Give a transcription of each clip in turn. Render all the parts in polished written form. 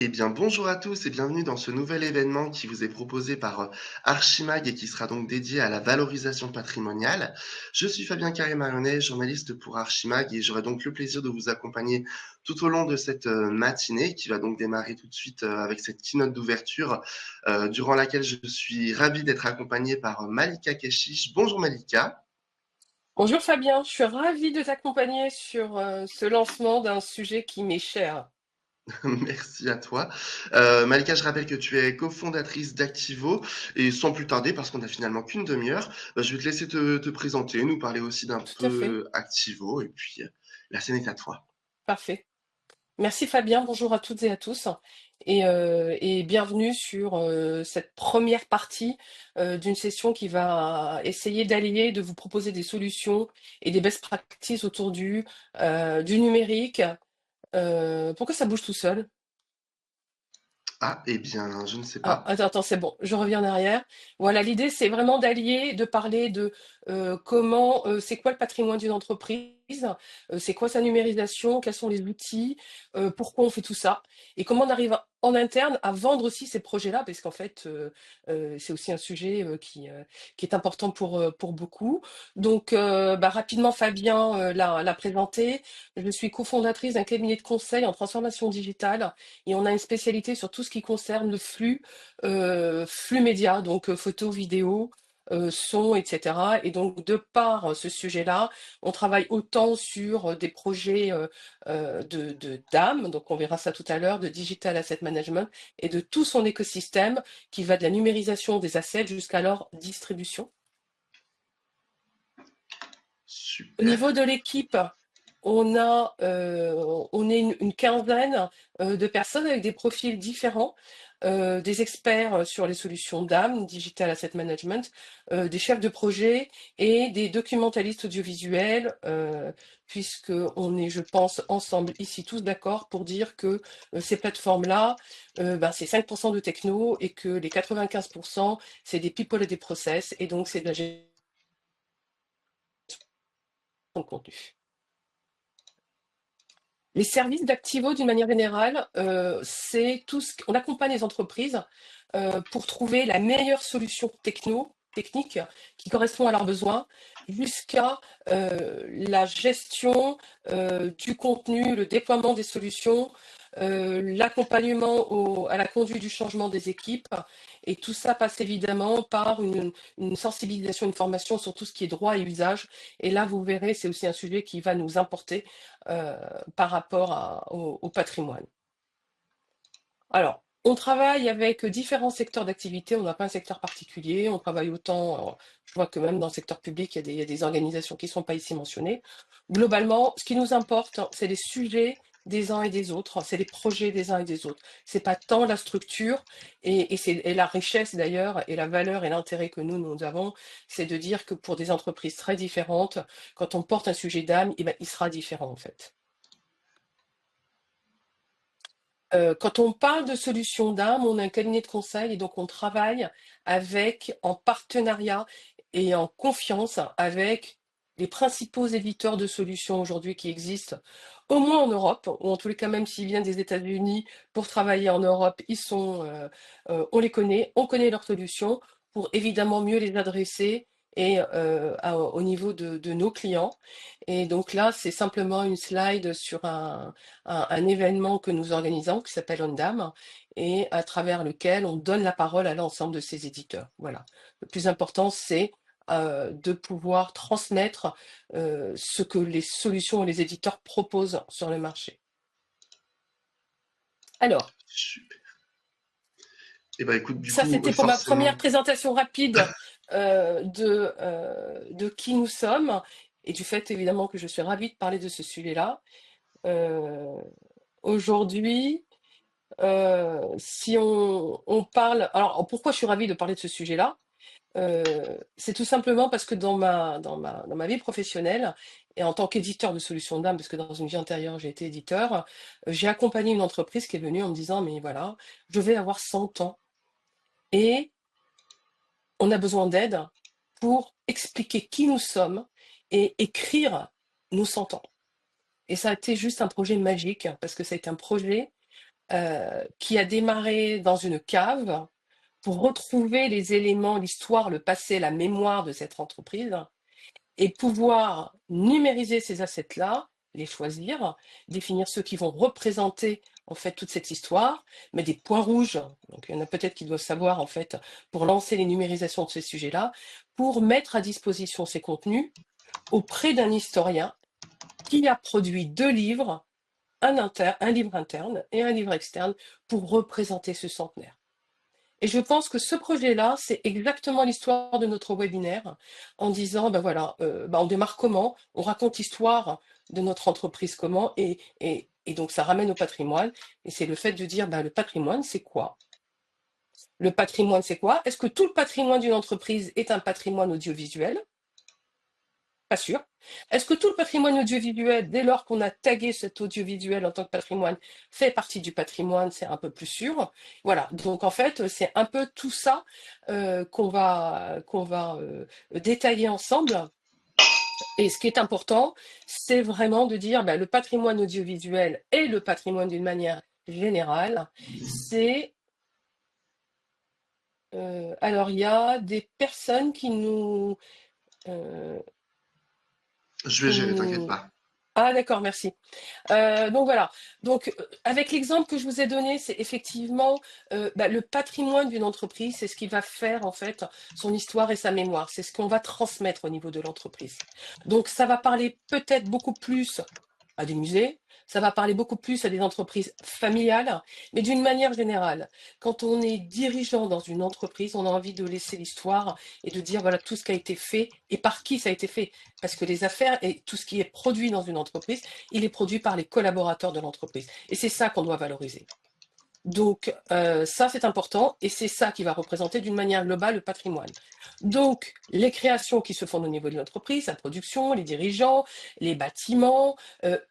Eh bien, bonjour à tous et bienvenue dans ce nouvel événement qui vous est proposé par Archimag et qui sera donc dédié à la valorisation patrimoniale. Je suis Fabien Carré-Marionnet, journaliste pour Archimag et j'aurai donc le plaisir de vous accompagner tout au long de cette matinée qui va donc démarrer tout de suite avec cette keynote d'ouverture durant laquelle je suis ravi d'être accompagné par Malika Keshish. Bonjour Malika. Bonjour Fabien, je suis ravie de t'accompagner sur ce lancement d'un sujet qui m'est cher. Merci à toi. Malika, je rappelle que tu es cofondatrice d'Activo et sans plus tarder, parce qu'on a finalement qu'une demi-heure, je vais te laisser te présenter, nous parler aussi d'un Tout à fait, peu Activo et puis la scène est à toi. parfait. Merci Fabien, bonjour à toutes et à tous et bienvenue sur cette première partie d'une session qui va essayer d'allier, de vous proposer des solutions et des best practices autour du numérique. Pourquoi ça bouge tout seul? Ah, eh bien, je ne sais Ah, pas. attends, c'est bon, je reviens en arrière. Voilà, l'idée, c'est vraiment d'allier, de parler de comment, c'est quoi le patrimoine d'une entreprise, c'est quoi sa numérisation, quels sont les outils, pourquoi on fait tout ça, et comment on arrive en interne à vendre aussi ces projets-là, parce qu'en fait, c'est aussi un sujet qui est important pour beaucoup. Donc, rapidement, Fabien l'a présenté. Je suis cofondatrice d'un cabinet de conseil en transformation digitale, et on a une spécialité sur tout ce qui concerne le flux média, donc photos, vidéos, son, etc. Et donc, de par ce sujet-là, on travaille autant sur des projets de DAM, donc on verra ça tout à l'heure, de Digital Asset Management, et de tout son écosystème qui va de la numérisation des assets jusqu'à leur distribution. Au niveau Super. de l'équipe, on est une quinzaine de personnes avec des profils différents, des experts sur les solutions DAM, Digital Asset Management, des chefs de projet et des documentalistes audiovisuels, puisque on est, je pense, ensemble ici tous d'accord pour dire que ces plateformes-là, c'est 5% de techno et que les 95%, c'est des people et des process, et donc c'est de la gestion de contenu. Les services d'Activo, d'une manière générale, c'est tout ce qu'on accompagne les entreprises pour trouver la meilleure solution technique, qui correspond à leurs besoins, jusqu'à la gestion du contenu, le déploiement des solutions, l'accompagnement à la conduite du changement des équipes. Et tout ça passe évidemment par une sensibilisation, une formation sur tout ce qui est droit et usage. Et là, vous verrez, c'est aussi un sujet qui va nous importer euh, par rapport au patrimoine. Alors, on travaille avec différents secteurs d'activité, on n'a pas un secteur particulier, on travaille autant, alors, je vois que même dans le secteur public, il y a des organisations qui ne sont pas ici mentionnées. Globalement, ce qui nous importe, c'est les sujets des uns et des autres, c'est les projets des uns et des autres. C'est pas tant la structure et la richesse d'ailleurs, et la valeur et l'intérêt que nous avons, c'est de dire que pour des entreprises très différentes, quand on porte un sujet d'âme, eh ben, il sera différent en fait. Quand on parle de solutions d'âme, on a un cabinet de conseil et donc on travaille en partenariat et en confiance avec les principaux éditeurs de solutions aujourd'hui qui existent, au moins en Europe, ou en tous les cas, même s'ils viennent des États-Unis pour travailler en Europe, on les connaît, on connaît leurs solutions pour évidemment mieux les adresser et au niveau de nos clients. Et donc là, c'est simplement une slide sur un événement que nous organisons qui s'appelle Ondam et à travers lequel on donne la parole à l'ensemble de ces éditeurs. Voilà. Le plus important, c'est de pouvoir transmettre ce que les solutions et les éditeurs proposent sur le marché. Alors, Super. Eh ben, écoute, du ça coup, c'était pour ma première forcément. présentation rapide de qui nous sommes et du fait évidemment que je suis ravie de parler de ce sujet-là. Euh, Aujourd'hui, si on parle. Alors, pourquoi je suis ravie de parler de ce sujet-là? C'est tout simplement parce que dans ma vie professionnelle, et en tant qu'éditeur de solutions d'âme, parce que dans une vie antérieure, j'ai été éditeur, j'ai accompagné une entreprise qui est venue en me disant, mais voilà, je vais avoir 100 ans et on a besoin d'aide pour expliquer qui nous sommes et écrire nos 100 ans. Et ça a été juste un projet magique, parce que ça a été un projet qui a démarré dans une cave pour retrouver les éléments, l'histoire, le passé, la mémoire de cette entreprise et pouvoir numériser ces assets-là, les choisir, définir ceux qui vont représenter en fait toute cette histoire, mais des points rouges, donc il y en a peut-être qui doivent savoir en fait, pour lancer les numérisations de ces sujets-là, pour mettre à disposition ces contenus auprès d'un historien qui a produit 2 livres, un livre interne et un livre externe, pour représenter ce centenaire. Et je pense que ce projet-là, c'est exactement l'histoire de notre webinaire, en disant, ben voilà, on démarre comment, on raconte l'histoire de notre entreprise comment, et donc ça ramène au patrimoine, et c'est le fait de dire, ben, le patrimoine, c'est quoi? Le patrimoine, c'est quoi? Est-ce que tout le patrimoine d'une entreprise est un patrimoine audiovisuel? Pas sûr. Est-ce que tout le patrimoine audiovisuel, dès lors qu'on a tagué cet audiovisuel en tant que patrimoine, fait partie du patrimoine? C'est un peu plus sûr. Voilà, donc en fait, c'est un peu tout ça qu'on va détailler ensemble. Et ce qui est important, c'est vraiment de dire le patrimoine audiovisuel et le patrimoine d'une manière générale, c'est... alors, il y a des personnes euh, Je vais qui gérer, t'inquiète nous... pas. Ah d'accord, merci. Donc voilà. Donc avec l'exemple que je vous ai donné, c'est effectivement le patrimoine d'une entreprise, c'est ce qui va faire en fait son histoire et sa mémoire. C'est ce qu'on va transmettre au niveau de l'entreprise. Donc ça va parler peut-être beaucoup plus à des musées, ça va parler beaucoup plus à des entreprises familiales, mais d'une manière générale, quand on est dirigeant dans une entreprise, on a envie de laisser l'histoire et de dire voilà tout ce qui a été fait et par qui ça a été fait. Parce que les affaires et tout ce qui est produit dans une entreprise, il est produit par les collaborateurs de l'entreprise. Et c'est ça qu'on doit valoriser. Donc ça, c'est important et c'est ça qui va représenter d'une manière globale le patrimoine. Donc les créations qui se font au niveau de l'entreprise, la production, les dirigeants, les bâtiments,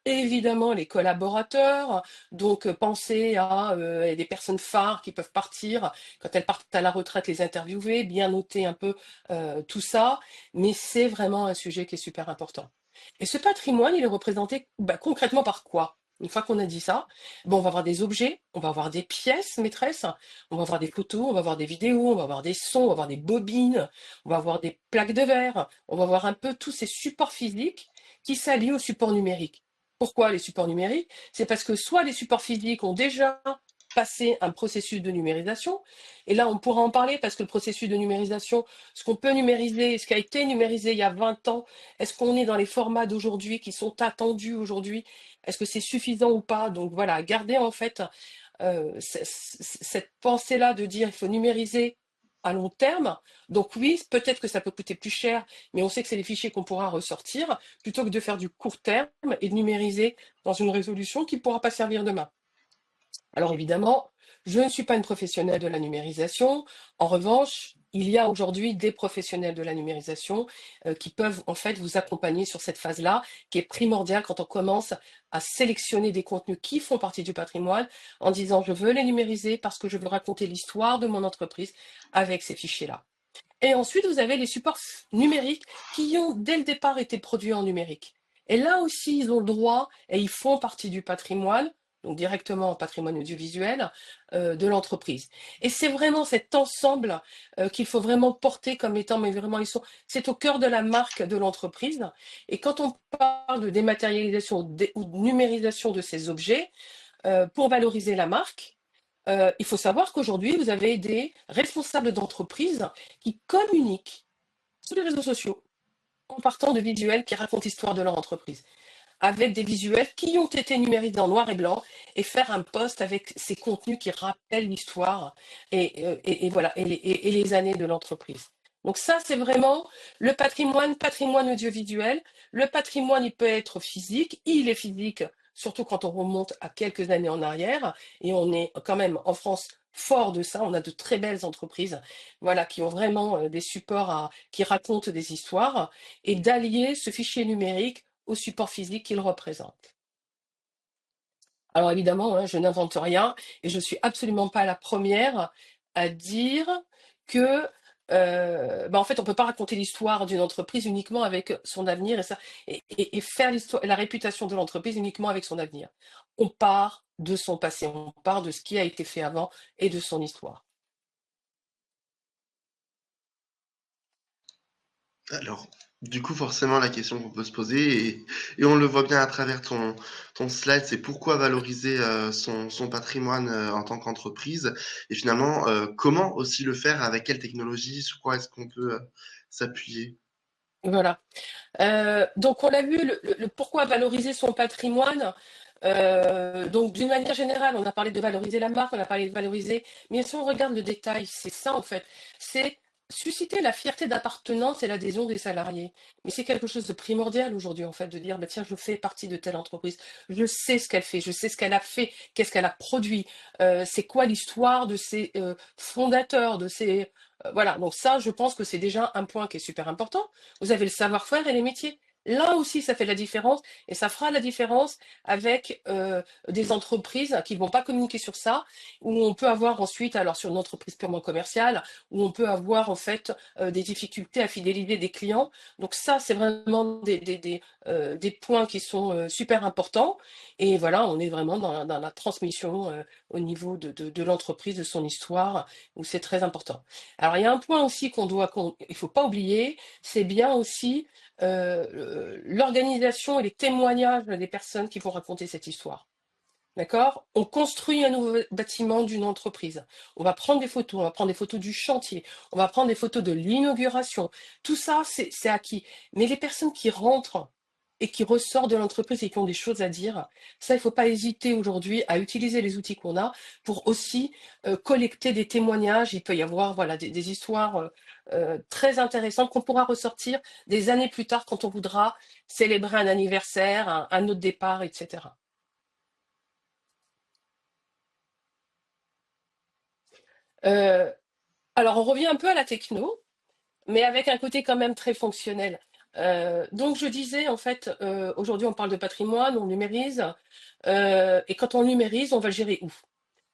évidemment les collaborateurs. Donc pensez à des personnes phares qui peuvent partir, quand elles partent à la retraite, les interviewer, bien noter un peu tout ça. Mais c'est vraiment un sujet qui est super important. Et ce patrimoine, il est représenté concrètement par quoi? Une fois qu'on a dit ça, on va avoir des objets, on va avoir des pièces maîtresses, on va avoir des photos, on va avoir des vidéos, on va avoir des sons, on va avoir des bobines, on va avoir des plaques de verre, on va avoir un peu tous ces supports physiques qui s'allient aux supports numériques. Pourquoi les supports numériques? C'est parce que soit les supports physiques ont déjà passé un processus de numérisation, et là on pourra en parler parce que le processus de numérisation, ce qu'on peut numériser, ce qui a été numérisé il y a 20 ans, est-ce qu'on est dans les formats d'aujourd'hui qui sont attendus aujourd'hui? Est-ce que c'est suffisant ou pas? Donc voilà, garder en fait cette pensée-là de dire il faut numériser à long terme. Donc oui, peut-être que ça peut coûter plus cher, mais on sait que c'est les fichiers qu'on pourra ressortir, plutôt que de faire du court terme et de numériser dans une résolution qui ne pourra pas servir demain. Alors évidemment, je ne suis pas une professionnelle de la numérisation. En revanche, il y a aujourd'hui des professionnels de la numérisation qui peuvent en fait vous accompagner sur cette phase-là, qui est primordiale quand on commence à sélectionner des contenus qui font partie du patrimoine, en disant je veux les numériser parce que je veux raconter l'histoire de mon entreprise avec ces fichiers-là. Et ensuite, vous avez les supports numériques qui ont dès le départ été produits en numérique. Et là aussi, ils ont le droit et ils font partie du patrimoine, donc directement en patrimoine audiovisuel de l'entreprise. Et c'est vraiment cet ensemble qu'il faut vraiment porter comme étant, mais vraiment, c'est au cœur de la marque de l'entreprise. Et quand on parle de dématérialisation ou de numérisation de ces objets, pour valoriser la marque, il faut savoir qu'aujourd'hui, vous avez des responsables d'entreprise qui communiquent sur les réseaux sociaux en partant de visuels qui racontent l'histoire de leur entreprise, avec des visuels qui ont été numérisés en noir et blanc et faire un post avec ces contenus qui rappellent l'histoire et voilà, et les années de l'entreprise. Donc ça, c'est vraiment le patrimoine audiovisuel. Le patrimoine, il peut être physique, il est physique, surtout quand on remonte à quelques années en arrière, et on est quand même en France fort de ça. On a de très belles entreprises, voilà, qui ont vraiment des supports qui racontent des histoires, et d'allier ce fichier numérique au support physique qu'il représente. Alors évidemment, hein, je n'invente rien et je ne suis absolument pas la première à dire que en fait, on ne peut pas raconter l'histoire d'une entreprise uniquement avec son avenir et faire la réputation de l'entreprise uniquement avec son avenir. On part de son passé, on parle de ce qui a été fait avant et de son histoire. Alors, du coup, forcément, la question qu'on peut se poser, et on le voit bien à travers ton slide, c'est pourquoi valoriser son patrimoine en tant qu'entreprise, et finalement, comment aussi le faire, avec quelle technologie, sur quoi est-ce qu'on peut s'appuyer. Voilà. Donc on l'a vu, le pourquoi valoriser son patrimoine. Donc d'une manière générale, on a parlé de valoriser la marque, on a parlé de valoriser, mais si on regarde le détail, c'est ça en fait, c'est susciter la fierté d'appartenance et l'adhésion des salariés. Mais c'est quelque chose de primordial aujourd'hui en fait, de dire, bah, tiens, je fais partie de telle entreprise, je sais ce qu'elle fait, je sais ce qu'elle a fait, qu'est-ce qu'elle a produit, c'est quoi l'histoire de ses fondateurs, de ses... voilà, donc ça, je pense que c'est déjà un point qui est super important. Vous avez le savoir-faire et les métiers. Là aussi, ça fait la différence et ça fera la différence avec des entreprises qui ne vont pas communiquer sur ça, où on peut avoir ensuite, alors sur une entreprise purement commerciale, où on peut avoir en fait des difficultés à fidéliser des clients. Donc ça, c'est vraiment des points qui sont super importants. Et voilà, on est vraiment dans la transmission au niveau de l'entreprise, de son histoire, où c'est très important. Alors il y a un point aussi il faut pas oublier, c'est bien aussi l'organisation et les témoignages des personnes qui vont raconter cette histoire. D'accord? On construit un nouveau bâtiment d'une entreprise. On va prendre des photos, on va prendre des photos du chantier, on va prendre des photos de l'inauguration. Tout ça, c'est acquis. Mais les personnes qui rentrent et qui ressortent de l'entreprise et qui ont des choses à dire, ça, il ne faut pas hésiter aujourd'hui à utiliser les outils qu'on a pour aussi collecter des témoignages. Il peut y avoir voilà, des histoires très intéressantes qu'on pourra ressortir des années plus tard quand on voudra célébrer un anniversaire, un autre départ, etc. Euh, alors, on revient un peu à la techno, mais avec un côté quand même très fonctionnel. Donc, je disais, en fait, aujourd'hui, on parle de patrimoine, on numérise, et quand on numérise, on va le gérer où?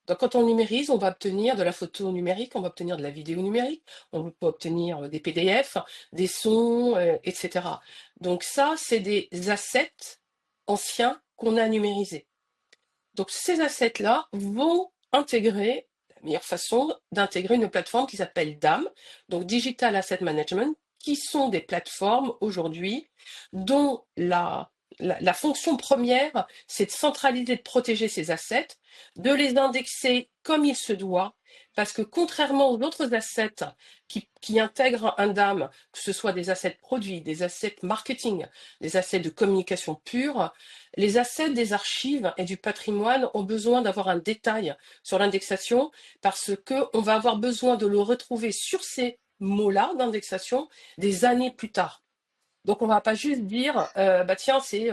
Donc, quand on numérise, on va obtenir de la photo numérique, on va obtenir de la vidéo numérique, on peut obtenir des PDF, des sons, etc. Donc, ça, c'est des assets anciens qu'on a numérisés. Donc ces assets-là vont intégrer, la meilleure façon d'intégrer une plateforme qui s'appelle DAM, donc Digital Asset Management, qui sont des plateformes aujourd'hui dont la fonction première, c'est de centraliser, de protéger ces assets, de les indexer comme il se doit, parce que contrairement aux autres assets qui intègrent un DAM, que ce soit des assets produits, des assets marketing, des assets de communication pure, les assets des archives et du patrimoine ont besoin d'avoir un détail sur l'indexation parce qu'on va avoir besoin de le retrouver sur ces mots-là d'indexation des années plus tard. Donc on ne va pas juste dire, bah tiens, c'est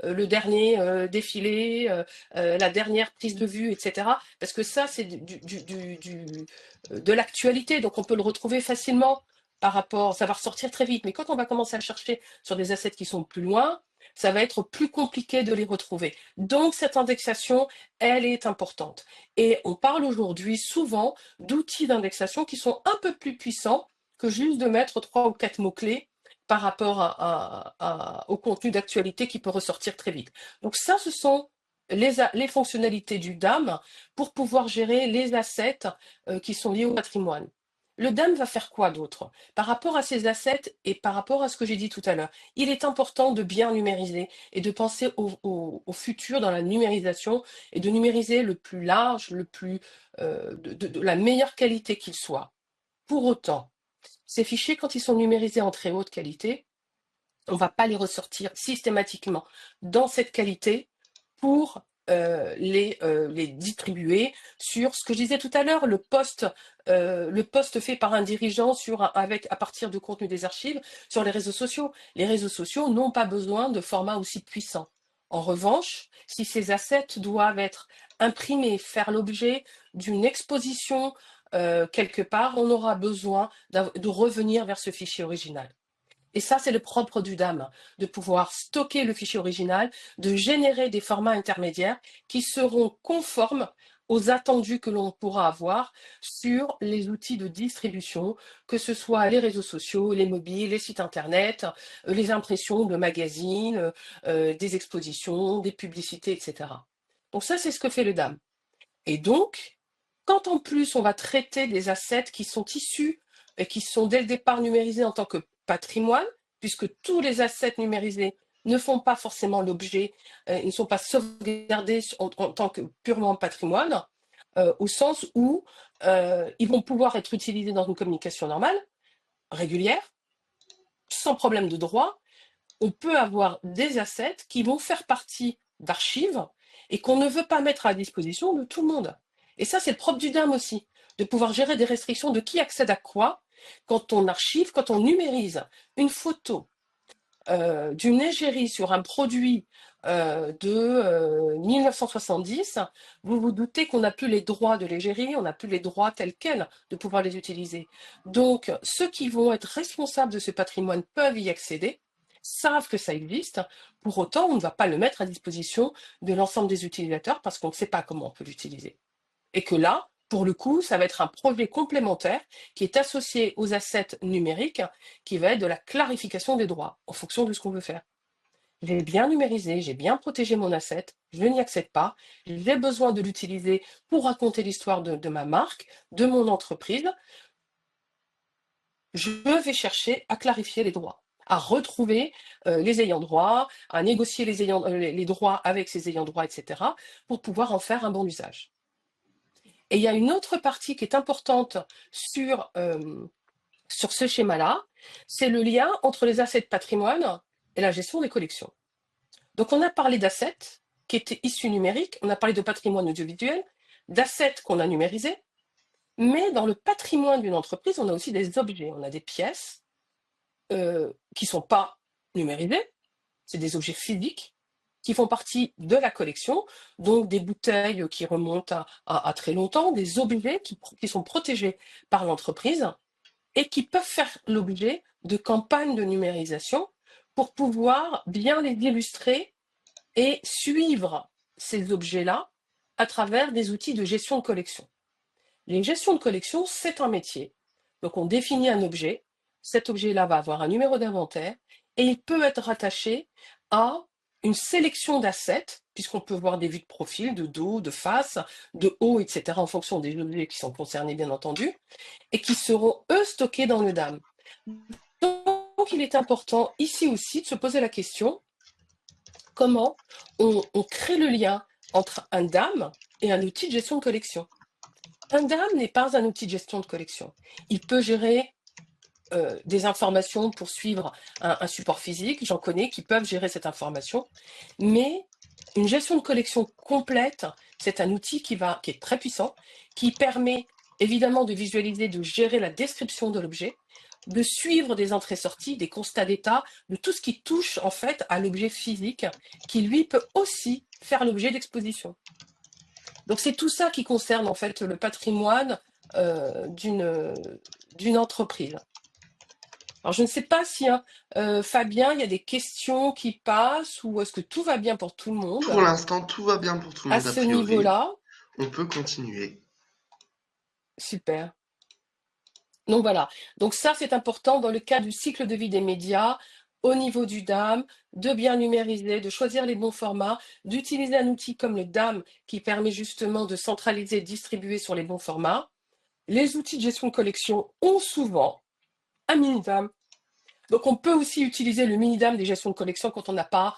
le dernier défilé, la dernière prise de vue, etc. Parce que ça, c'est de l'actualité, donc on peut le retrouver facilement par rapport, ça va ressortir très vite. Mais quand on va commencer à chercher sur des assets qui sont plus loin, ça va être plus compliqué de les retrouver. Donc cette indexation, elle est importante. Et on parle aujourd'hui souvent d'outils d'indexation qui sont un peu plus puissants que juste de mettre 3 ou 4 mots-clés par rapport au contenu d'actualité qui peut ressortir très vite. Donc ça, ce sont les fonctionnalités du DAM pour pouvoir gérer les assets qui sont liés au patrimoine. Le DAM va faire quoi d'autre? Par rapport à ces assets et par rapport à ce que j'ai dit tout à l'heure, il est important de bien numériser et de penser au futur dans la numérisation et de numériser le plus large, le plus de la meilleure qualité qu'il soit. Pour autant, ces fichiers, quand ils sont numérisés en très haute qualité, on ne va pas les ressortir systématiquement dans cette qualité pour les distribuer sur ce que je disais tout à l'heure, le post fait par un dirigeant à partir de contenu des archives sur les réseaux sociaux. Les réseaux sociaux n'ont pas besoin de formats aussi puissants. En revanche, si ces assets doivent être imprimés, faire l'objet d'une exposition quelque part, on aura besoin de revenir vers ce fichier original. Et ça, c'est le propre du DAM, de pouvoir stocker le fichier original, de générer des formats intermédiaires qui seront conformes aux attendus que l'on pourra avoir sur les outils de distribution, que ce soit les réseaux sociaux, les mobiles, les sites internet, les impressions de magazines, des expositions, des publicités, etc. Donc ça, c'est ce que fait le DAM. Et donc, quand en plus on va traiter des assets qui sont issus et qui sont dès le départ numérisés en tant que patrimoine, puisque tous les assets numérisés ne font pas forcément l'objet, ils ne sont pas sauvegardés en tant que purement patrimoine, au sens où ils vont pouvoir être utilisés dans une communication normale, régulière, sans problème de droit. On peut avoir des assets qui vont faire partie d'archives et qu'on ne veut pas mettre à disposition de tout le monde. Et ça, c'est le propre du DAM aussi, de pouvoir gérer des restrictions de qui accède à quoi quand on archive, quand on numérise une photo d'une égérie sur un produit de 1970, vous vous doutez qu'on n'a plus les droits de l'égérie, on n'a plus les droits tels quels de pouvoir les utiliser. Donc, ceux qui vont être responsables de ce patrimoine peuvent y accéder, savent que ça existe. Pour autant, on ne va pas le mettre à disposition de l'ensemble des utilisateurs parce qu'on ne sait pas comment on peut l'utiliser. Et que là, pour le coup, ça va être un projet complémentaire qui est associé aux assets numériques, qui va être de la clarification des droits en fonction de ce qu'on veut faire. J'ai bien numérisé, j'ai bien protégé mon asset, je n'y accède pas, j'ai besoin de l'utiliser pour raconter l'histoire de ma marque, de mon entreprise. Je vais chercher à clarifier les droits, à retrouver les ayants droit, à négocier les droits avec ces ayants droit, etc., pour pouvoir en faire un bon usage. Et il y a une autre partie qui est importante sur ce schéma-là, c'est le lien entre les assets de patrimoine et la gestion des collections. Donc on a parlé d'assets qui étaient issus numériques, on a parlé de patrimoine audiovisuel, d'assets qu'on a numérisés, mais dans le patrimoine d'une entreprise, on a aussi des objets, on a des pièces qui ne sont pas numérisées, c'est des objets physiques qui font partie de la collection, donc des bouteilles qui remontent à très longtemps, des objets qui sont protégés par l'entreprise et qui peuvent faire l'objet de campagnes de numérisation pour pouvoir bien les illustrer et suivre ces objets-là à travers des outils de gestion de collection. Les gestions de collection, c'est un métier. Donc on définit un objet, cet objet-là va avoir un numéro d'inventaire et il peut être rattaché à une sélection d'assets, puisqu'on peut voir des vues de profil, de dos, de face, de haut, etc., en fonction des objets qui sont concernés, bien entendu, et qui seront, eux, stockés dans le DAM. Donc, il est important ici aussi de se poser la question, comment on crée le lien entre un DAM et un outil de gestion de collection. Un DAM n'est pas un outil de gestion de collection. Il peut gérer des informations pour suivre un support physique, j'en connais qui peuvent gérer cette information, mais une gestion de collection complète, c'est un outil qui est très puissant, qui permet évidemment de visualiser, de gérer la description de l'objet, de suivre des entrées-sorties, des constats d'état, de tout ce qui touche en fait à l'objet physique, qui lui peut aussi faire l'objet d'exposition. Donc c'est tout ça qui concerne en fait le patrimoine d'une entreprise. Alors je ne sais pas si Fabien, il y a des questions qui passent ou est-ce que tout va bien pour tout le Pour monde l'instant, tout va bien pour tout le à monde a ce priori. niveau-là? On peut continuer. Super. Donc voilà. Donc ça, c'est important dans le cas du cycle de vie des médias, au niveau du DAM, de bien numériser, de choisir les bons formats, d'utiliser un outil comme le DAM qui permet justement de centraliser et distribuer sur les bons formats. Les outils de gestion de collection ont souvent un mini-DAM. Donc on peut aussi utiliser le mini-DAM des gestions de collection quand on n'a pas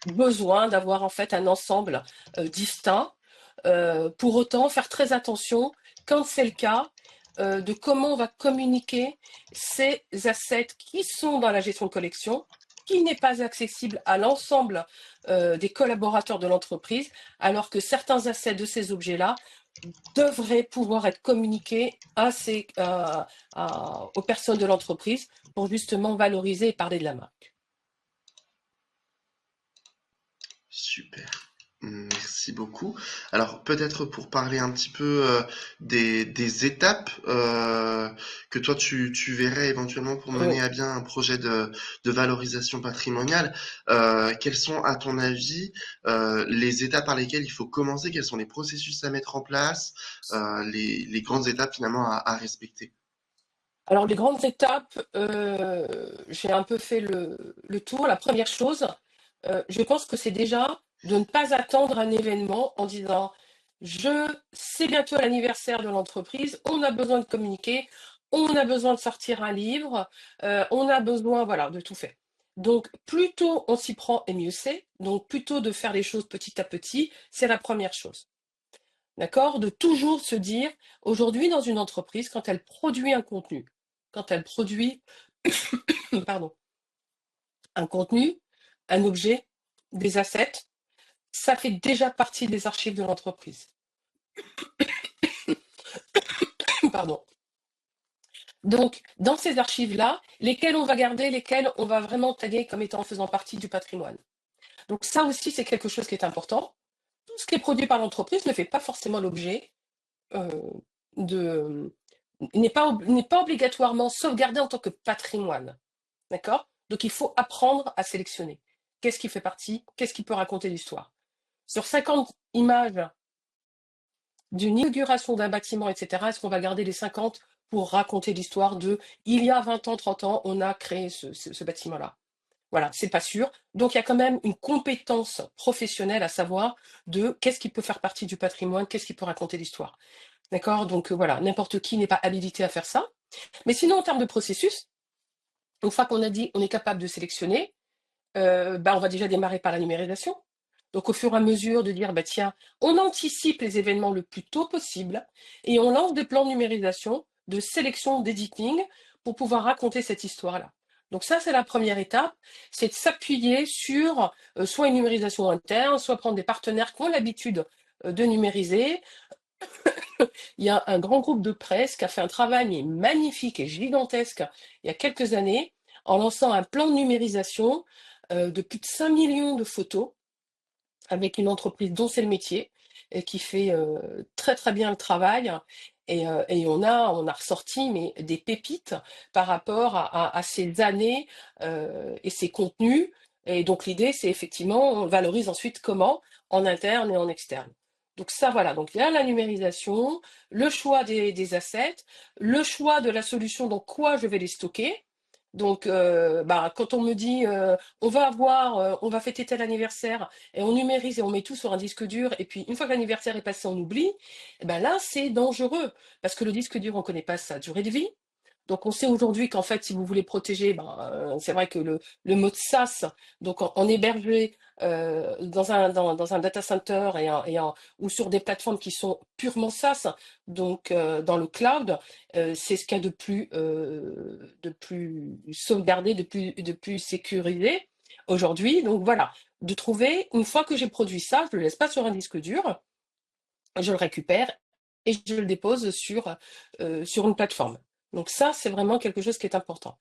besoin d'avoir en fait un ensemble distinct. Pour autant, faire très attention, quand c'est le cas, de comment on va communiquer ces assets qui sont dans la gestion de collection, qui n'est pas accessible à l'ensemble des collaborateurs de l'entreprise, alors que certains assets de ces objets-là devraient pouvoir être communiqués aux personnes de l'entreprise pour justement valoriser et parler de la marque. Super. Merci beaucoup. Alors peut-être pour parler un petit peu des étapes que toi tu verrais éventuellement pour mener Oui. à bien un projet de valorisation patrimoniale, quelles sont à ton avis les étapes par lesquelles il faut commencer, quels sont les processus à mettre en place, les grandes étapes finalement à respecter? Alors, les grandes étapes, j'ai un peu fait le tour. La première chose, je pense que c'est déjà de ne pas attendre un événement en disant c'est bientôt l'anniversaire de l'entreprise, on a besoin de communiquer, on a besoin de sortir un livre, on a besoin, voilà, de tout faire. Donc, plus tôt on s'y prend et mieux c'est. Donc, plutôt de faire les choses petit à petit, c'est la première chose. D'accord? De toujours se dire, aujourd'hui, dans une entreprise, quand elle produit un contenu, quand elle produit, pardon, un contenu, un objet, des assets, ça fait déjà partie des archives de l'entreprise. Pardon. Donc, dans ces archives-là, lesquelles on va garder, lesquelles on va vraiment taguer comme étant faisant partie du patrimoine. Donc ça aussi, c'est quelque chose qui est important. Tout ce qui est produit par l'entreprise ne fait pas forcément l'objet euh, de n'est pas obligatoirement sauvegardé en tant que patrimoine. D'accord? Donc il faut apprendre à sélectionner. Qu'est-ce qui fait partie? Qu'est-ce qui peut raconter l'histoire? Sur 50 images d'une inauguration d'un bâtiment, etc., est-ce qu'on va garder les 50 pour raconter l'histoire de il y a 20 ans, 30 ans, on a créé ce bâtiment-là? Voilà, c'est pas sûr. Donc il y a quand même une compétence professionnelle à savoir de qu'est-ce qui peut faire partie du patrimoine, qu'est-ce qui peut raconter l'histoire. D'accord? Donc voilà, n'importe qui n'est pas habilité à faire ça. Mais sinon, en termes de processus, une fois qu'on a dit on est capable de sélectionner, on va déjà démarrer par la numérisation. Donc au fur et à mesure de dire, tiens, on anticipe les événements le plus tôt possible et on lance des plans de numérisation, de sélection, d'editing pour pouvoir raconter cette histoire-là. Donc ça, c'est la première étape, c'est de s'appuyer sur soit une numérisation interne, soit prendre des partenaires qui ont l'habitude de numériser. Il y a un grand groupe de presse qui a fait un travail magnifique et gigantesque il y a quelques années en lançant un plan de numérisation de plus de 5 millions de photos avec une entreprise dont c'est le métier et qui fait très très bien le travail. Et on a ressorti mais, des pépites par rapport à ces années et ces contenus. Et donc l'idée, c'est effectivement, on valorise ensuite comment, en interne et en externe. Donc ça, voilà. Donc il y a la numérisation, le choix des assets, le choix de la solution, dans quoi je vais les stocker. Donc, quand on me dit on va fêter tel anniversaire et on numérise et on met tout sur un disque dur et puis une fois que l'anniversaire est passé, on oublie, eh ben là c'est dangereux parce que le disque dur on ne connaît pas sa durée de vie. Donc on sait aujourd'hui qu'en fait si vous voulez protéger, c'est vrai que le mode SaaS, donc en hébergé dans un data center ou sur des plateformes qui sont purement SaaS, donc dans le cloud, c'est ce qu'il y a de plus sauvegardé, de plus sécurisé aujourd'hui. Donc voilà, de trouver, une fois que j'ai produit ça, je ne le laisse pas sur un disque dur, je le récupère et je le dépose sur une plateforme. Donc ça, c'est vraiment quelque chose qui est important.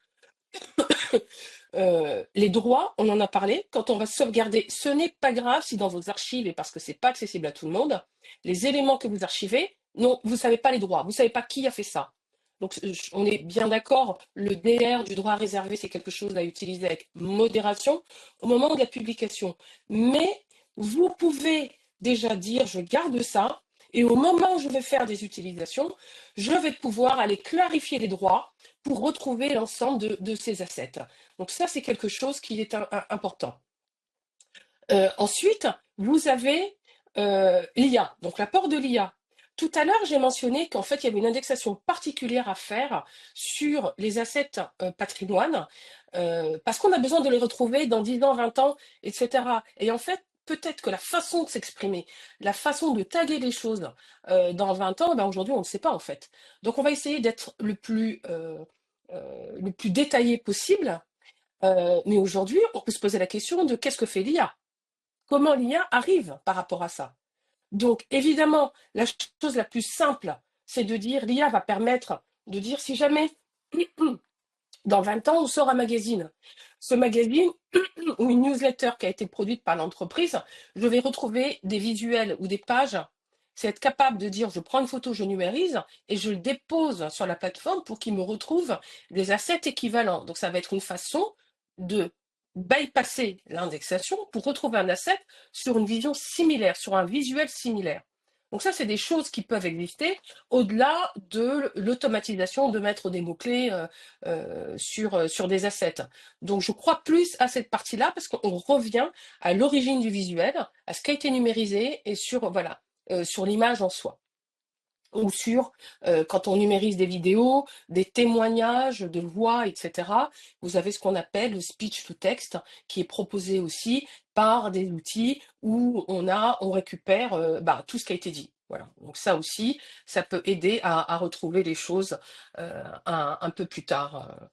Les droits, on en a parlé, quand on va sauvegarder, ce n'est pas grave si dans vos archives, et parce que ce n'est pas accessible à tout le monde, les éléments que vous archivez, non, vous ne savez pas les droits, vous ne savez pas qui a fait ça. Donc on est bien d'accord, le DR du droit réservé, c'est quelque chose à utiliser avec modération au moment de la publication. Mais vous pouvez déjà dire, je garde ça, et au moment où je vais faire des utilisations, je vais pouvoir aller clarifier les droits pour retrouver l'ensemble de ces assets. Donc ça, c'est quelque chose qui est important. Ensuite, vous avez l'IA, donc l'apport de l'IA. Tout à l'heure, j'ai mentionné qu'en fait, il y avait une indexation particulière à faire sur les assets patrimoine, parce qu'on a besoin de les retrouver dans 10 ans, 20 ans, etc. Et en fait, peut-être que la façon de s'exprimer, la façon de taguer les choses dans 20 ans, aujourd'hui, on ne sait pas en fait. Donc, on va essayer d'être le plus détaillé possible. Mais aujourd'hui, on peut se poser la question de qu'est-ce que fait l'IA? Comment l'IA arrive par rapport à ça? Donc, évidemment, la chose la plus simple, c'est de dire l'IA va permettre de dire si jamais dans 20 ans, on sort un magazine. Ce magazine ou une newsletter qui a été produite par l'entreprise, je vais retrouver des visuels ou des pages. C'est être capable de dire je prends une photo, je numérise et je le dépose sur la plateforme pour qu'il me retrouve des assets équivalents. Donc ça va être une façon de bypasser l'indexation pour retrouver un asset sur une vision similaire, sur un visuel similaire. Donc ça, c'est des choses qui peuvent exister au-delà de l'automatisation de mettre des mots-clés sur des assets. Donc je crois plus à cette partie-là parce qu'on revient à l'origine du visuel, à ce qui a été numérisé et sur, voilà, sur l'image en soi. Ou sur, quand on numérise des vidéos, des témoignages de voix, etc., vous avez ce qu'on appelle le speech to text, qui est proposé aussi par des outils où on récupère tout ce qui a été dit. Voilà. Donc ça aussi, ça peut aider à retrouver les choses un peu plus tard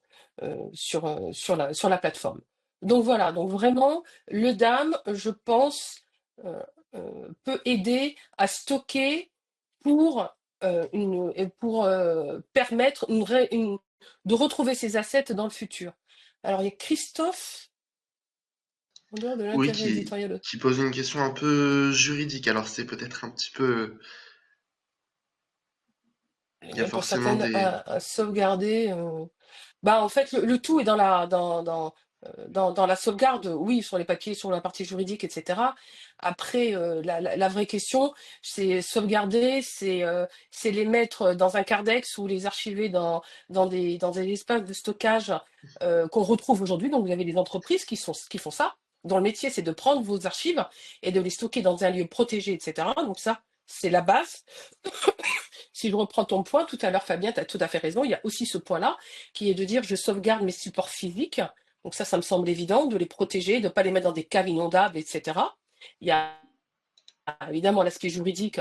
sur la plateforme. Donc voilà, donc vraiment, le DAM, je pense, peut aider à stocker pour pour permettre de retrouver ces assets dans le futur. Alors, il y a Christophe, en dehors de Oui, l'intérêt éditorial. qui pose une question un peu juridique. Alors c'est peut-être un petit peu, il y a Pour forcément certaines, des... à sauvegarder. En fait, le tout est dans la sauvegarde, oui, sur les papiers, sur la partie juridique, etc. Après, la vraie question, c'est sauvegarder, c'est les mettre dans un Cardex ou les archiver dans des espaces de stockage qu'on retrouve aujourd'hui. Donc, vous avez des entreprises qui font ça, dont le métier, c'est de prendre vos archives et de les stocker dans un lieu protégé, etc. Donc ça, c'est la base. Si je reprends ton point, tout à l'heure, Fabien, tu as tout à fait raison, il y a aussi ce point-là, qui est de dire je sauvegarde mes supports physiques. Donc ça me semble évident, de les protéger, de ne pas les mettre dans des caves inondables, etc. Il y a évidemment l'aspect juridique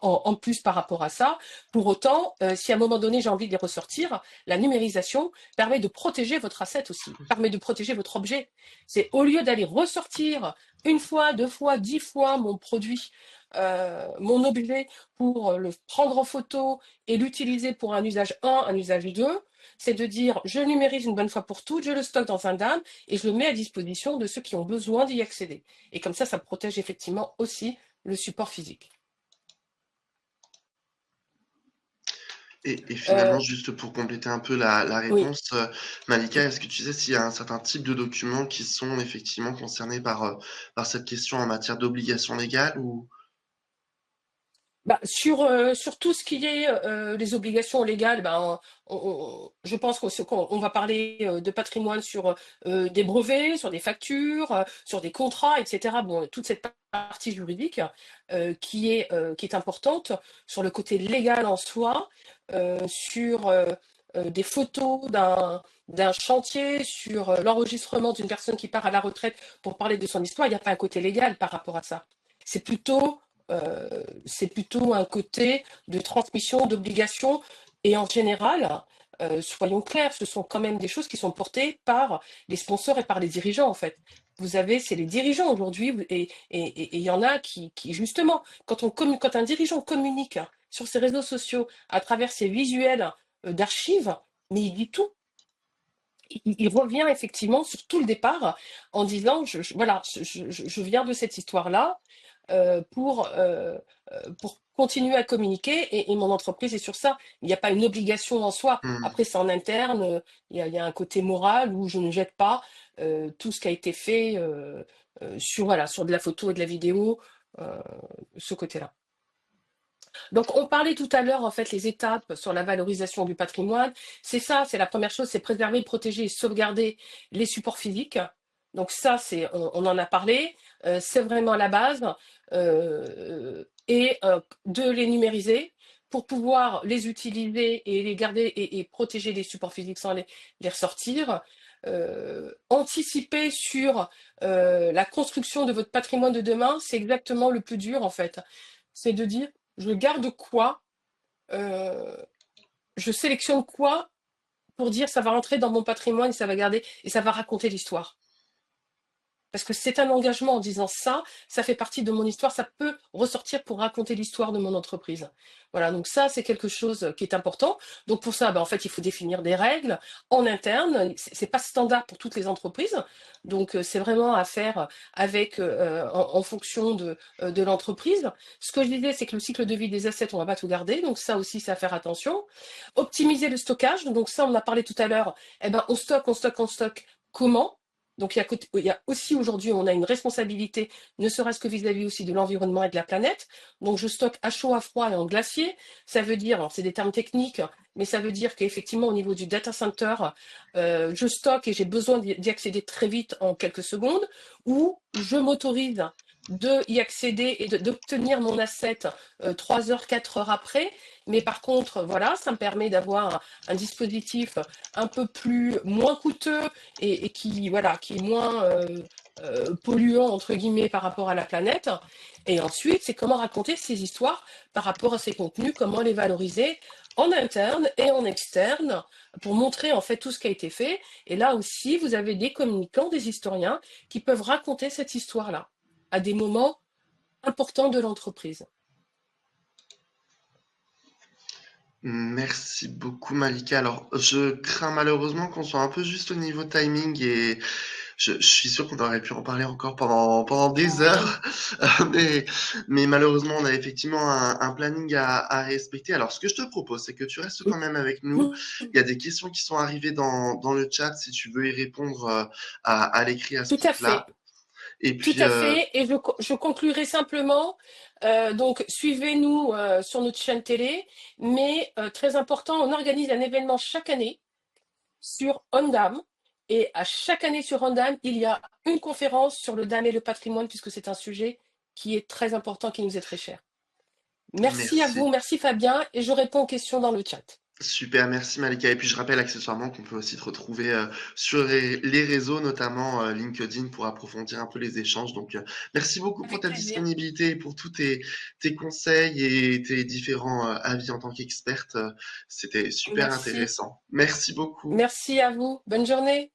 en plus par rapport à ça. Pour autant, si à un moment donné j'ai envie de les ressortir, la numérisation permet de protéger votre asset aussi, permet de protéger votre objet. C'est au lieu d'aller ressortir une fois, deux fois, 10 fois mon produit, mon objet pour le prendre en photo et l'utiliser pour un usage 1, un usage 2, c'est de dire je numérise une bonne fois pour toutes, je le stocke dans un DAM et je le mets à disposition de ceux qui ont besoin d'y accéder. Et comme ça protège effectivement aussi le support physique. Et finalement, Euh, juste pour compléter un peu la oui. réponse, Malika, est-ce que tu sais s'il y a un certain type de documents qui sont effectivement concernés par cette question en matière d'obligation légale ou... Sur tout ce qui est les obligations légales, je pense qu'on va parler de patrimoine sur des brevets, sur des factures, sur des contrats, etc. Bon, toute cette partie juridique qui est importante sur le côté légal en soi, sur des photos d'un chantier, sur l'enregistrement d'une personne qui part à la retraite pour parler de son histoire, il n'y a pas un côté légal par rapport à ça. C'est plutôt un côté de transmission d'obligations. Et en général, soyons clairs, ce sont quand même des choses qui sont portées par les sponsors et par les dirigeants, en fait. C'est les dirigeants aujourd'hui, et il y en a qui justement, quand un dirigeant communique sur ses réseaux sociaux à travers ses visuels d'archives, mais il dit tout. Il revient effectivement sur tout le départ en disant, voilà, je viens de cette histoire-là, euh, pour, euh, pour continuer à communiquer et mon entreprise est sur ça. Il n'y a pas une obligation en soi. Hmm. Après, c'est en interne, il y a un côté moral où je ne jette pas tout ce qui a été fait voilà, sur de la photo et de la vidéo, euh, ce côté-là. Donc, on parlait tout à l'heure, en fait, les étapes sur la valorisation du patrimoine. C'est ça, c'est la première chose, c'est préserver, protéger et sauvegarder les supports physiques. Donc ça, on en a parlé, c'est vraiment la base, et de les numériser pour pouvoir les utiliser et les garder et protéger les supports physiques sans les ressortir. Anticiper sur la construction de votre patrimoine de demain, c'est exactement le plus dur en fait. C'est de dire, je garde quoi, euh, je sélectionne quoi pour dire ça va rentrer dans mon patrimoine et ça va garder et ça va raconter l'histoire. Parce que c'est un engagement en disant ça fait partie de mon histoire, ça peut ressortir pour raconter l'histoire de mon entreprise. Voilà, donc ça, c'est quelque chose qui est important. Donc pour ça, en fait, il faut définir des règles en interne. C'est pas standard pour toutes les entreprises. Donc c'est vraiment à faire avec en fonction de l'entreprise. Ce que je disais, c'est que le cycle de vie des assets, on va pas tout garder. Donc ça aussi, c'est à faire attention. Optimiser le stockage. Donc ça, on en a parlé tout à l'heure. On stocke. Comment? Donc il y a aussi aujourd'hui, on a une responsabilité, ne serait-ce que vis-à-vis aussi de l'environnement et de la planète. Donc je stocke à chaud, à froid et en glacier. Ça veut dire, alors c'est des termes techniques, mais ça veut dire qu'effectivement au niveau du data center, je stocke et j'ai besoin d'y accéder très vite en quelques secondes, ou je m'autorise de y accéder et d'obtenir mon asset 3 heures, 4 heures après. Mais par contre, voilà, ça me permet d'avoir un dispositif un peu plus moins coûteux et qui, voilà, qui est moins polluant, entre guillemets, par rapport à la planète. Et ensuite, c'est comment raconter ces histoires par rapport à ces contenus, comment les valoriser en interne et en externe pour montrer en fait tout ce qui a été fait. Et là aussi, vous avez des communicants, des historiens qui peuvent raconter cette histoire-là à des moments importants de l'entreprise. Merci beaucoup Malika. Alors, je crains malheureusement qu'on soit un peu juste au niveau timing et je suis sûr qu'on aurait pu en parler encore pendant des Oui, heures, mais malheureusement, on a effectivement un planning à respecter. Alors, ce que je te propose, c'est que tu restes quand même avec nous. Il y a des questions qui sont arrivées dans le chat si tu veux y répondre à l'écrit à ce tout à fait. truc-là. Et Tout puis, à fait. Et je conclurai simplement. Donc, suivez-nous sur notre chaîne télé. Mais très important, on organise un événement chaque année sur Ondam. Et à chaque année sur Ondam, il y a une conférence sur le dam et le patrimoine, puisque c'est un sujet qui est très important, qui nous est très cher. Merci à vous, merci. merci Fabien, et je réponds aux questions dans le chat. Super, merci Malika. Et puis je rappelle accessoirement qu'on peut aussi te retrouver sur les réseaux, notamment LinkedIn, pour approfondir un peu les échanges. Donc merci beaucoup pour Avec ta plaisir. disponibilité et pour tous tes conseils et tes différents avis en tant qu'experte. C'était super Merci. intéressant. Merci beaucoup. Merci à vous. Bonne journée.